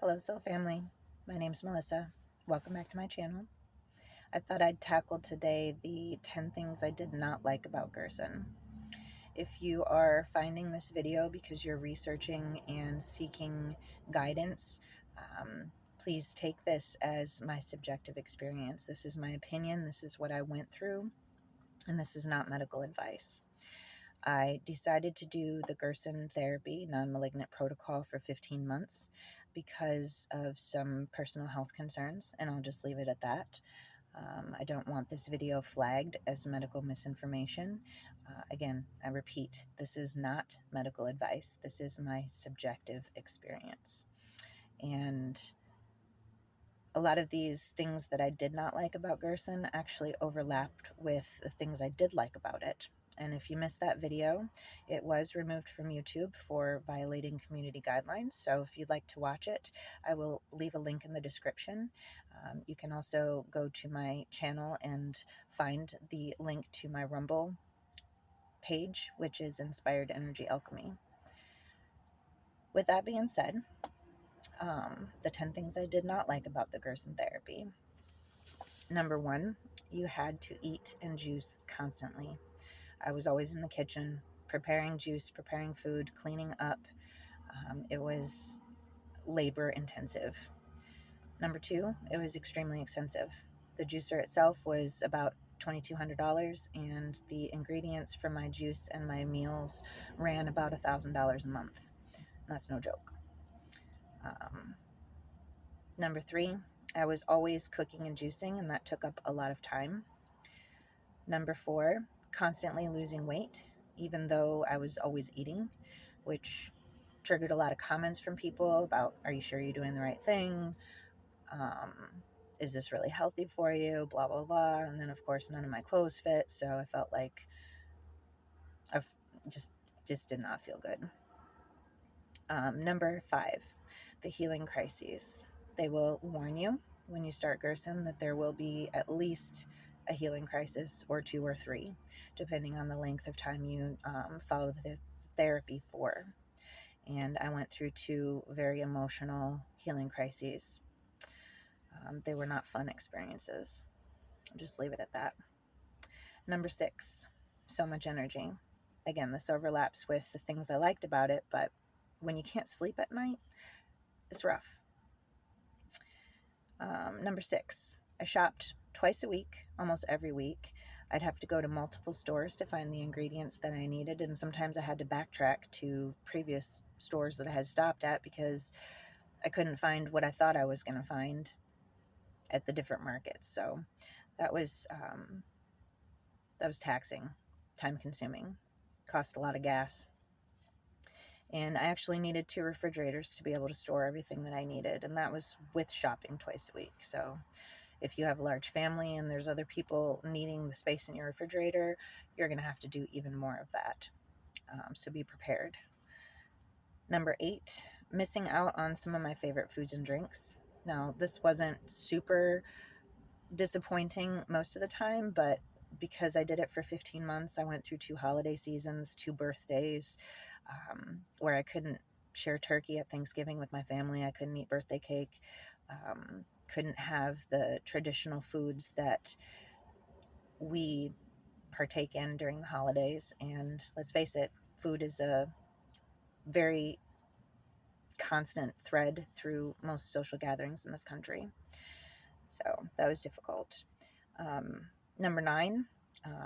Hello, Soul Family. My name's Melissa. Welcome back to my channel. I thought I'd tackle today the 10 things I did not like about Gerson. If you are finding this video because you're researching and seeking guidance, please take this as my subjective experience. This is my opinion. This is what I went through, and this is not medical advice. I decided to do the Gerson therapy non-malignant protocol for 15 months because of some personal health concerns, and I'll just leave it at that. I don't want this video flagged as medical misinformation. Again, I repeat, this is not medical advice. This is my subjective experience. And a lot of these things that I did not like about Gerson actually overlapped with the things I did like about it. And if you missed that video, it was removed from YouTube for violating community guidelines. So if you'd like to watch it, I will leave a link in the description. You can also go to my channel and find the link to my Rumble page, which is Inspired Energy Alchemy. With that being said, the 10 things I did not like about the Gerson therapy. Number one, you had to eat and juice constantly. I was always in the kitchen, preparing juice, preparing food, cleaning up. It was labor intensive. Number two, it was extremely expensive. The juicer itself was about $2,200, and the ingredients for my juice and my meals ran about $1,000 a month. That's no joke. Number three, I was always cooking and juicing, and that took up a lot of time. Number four, constantly losing weight, even though I was always eating, which triggered a lot of comments from people about, are you sure you're doing the right thing? Is this really healthy for you? Blah, blah, blah. And then, of course, none of my clothes fit, so I felt like I just did not feel good. Number five, the healing crises. They will warn you when you start Gerson that there will be at least a healing crisis or two or three, depending on the length of time you follow the therapy for. And I went through two very emotional healing crises. They were not fun experiences. I'll just leave it at that. Number six, so much energy. Again, this overlaps with the things I liked about it, but when you can't sleep at night, it's rough. Number six, I shopped twice a week, almost every week. I'd have to go to multiple stores to find the ingredients that I needed, and sometimes I had to backtrack to previous stores that I had stopped at because I couldn't find what I thought I was going to find at the different markets. So that was taxing, time consuming, cost a lot of gas. And I actually needed 2 refrigerators to be able to store everything that I needed, and that was with shopping twice a week. So if you have a large family and there's other people needing the space in your refrigerator, you're going to have to do even more of that. So be prepared. Number 8, missing out on some of my favorite foods and drinks. Now, this wasn't super disappointing most of the time, but because I did it for 15 months, I went through 2 holiday seasons, 2 birthdays, where I couldn't share turkey at Thanksgiving with my family. I couldn't eat birthday cake. Couldn't have the traditional foods that we partake in during the holidays. And let's face it, food is a very constant thread through most social gatherings in this country. So that was difficult. Number 9,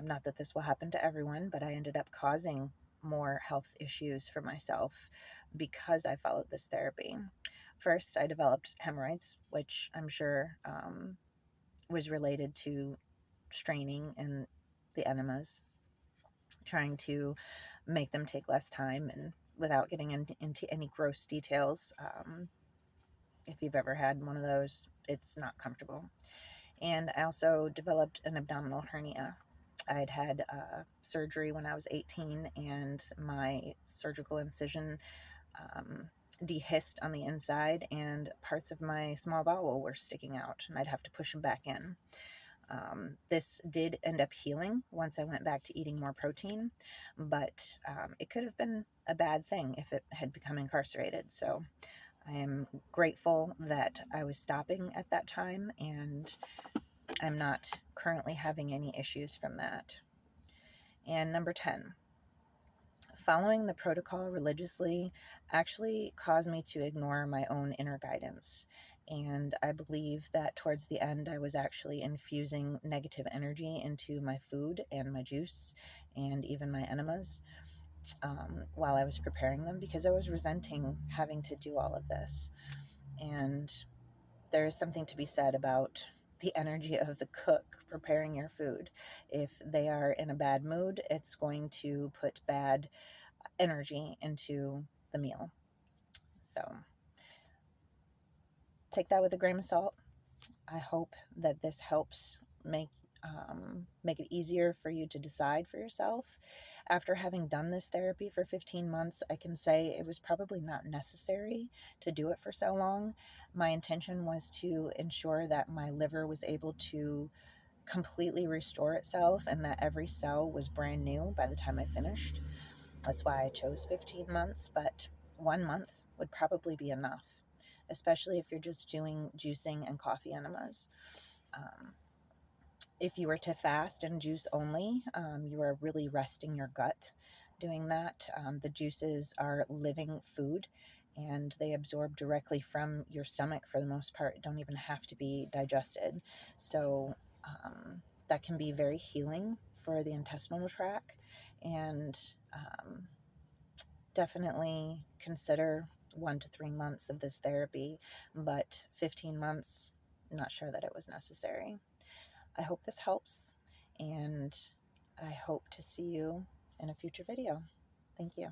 not that this will happen to everyone, but I ended up causing more health issues for myself because I followed this therapy. First, I developed hemorrhoids, which I'm sure was related to straining and the enemas, trying to make them take less time, and without getting into any gross details, if you've ever had one of those, it's not comfortable. And I also developed an abdominal hernia. I'd had surgery when I was 18, and my surgical incision dehisced on the inside, and parts of my small bowel were sticking out, and I'd have to push them back in. This did end up healing once I went back to eating more protein, but it could have been a bad thing if it had become incarcerated. So I am grateful that I was stopping at that time, and I'm not currently having any issues from that. And number 10, following the protocol religiously actually caused me to ignore my own inner guidance. And I believe that towards the end, I was actually infusing negative energy into my food and my juice and even my enemas while I was preparing them, because I was resenting having to do all of this. And there is something to be said about the energy of the cook preparing your food. If they are in a bad mood, it's going to put bad energy into the meal. So take that with a grain of salt. I hope that this helps make it easier for you to decide for yourself. After having done this therapy for 15 months, I can say it was probably not necessary to do it for so long. My intention was to ensure that my liver was able to completely restore itself and that every cell was brand new by the time I finished. That's why I chose 15 months, but 1 month would probably be enough, especially if you're just doing juicing and coffee enemas. If you were to fast and juice only, you are really resting your gut doing that. The juices are living food and they absorb directly from your stomach for the most part, don't even have to be digested. So that can be very healing for the intestinal tract, and definitely consider 1 to 3 months of this therapy, but 15 months, not sure that it was necessary. I hope this helps, and I hope to see you in a future video. Thank you.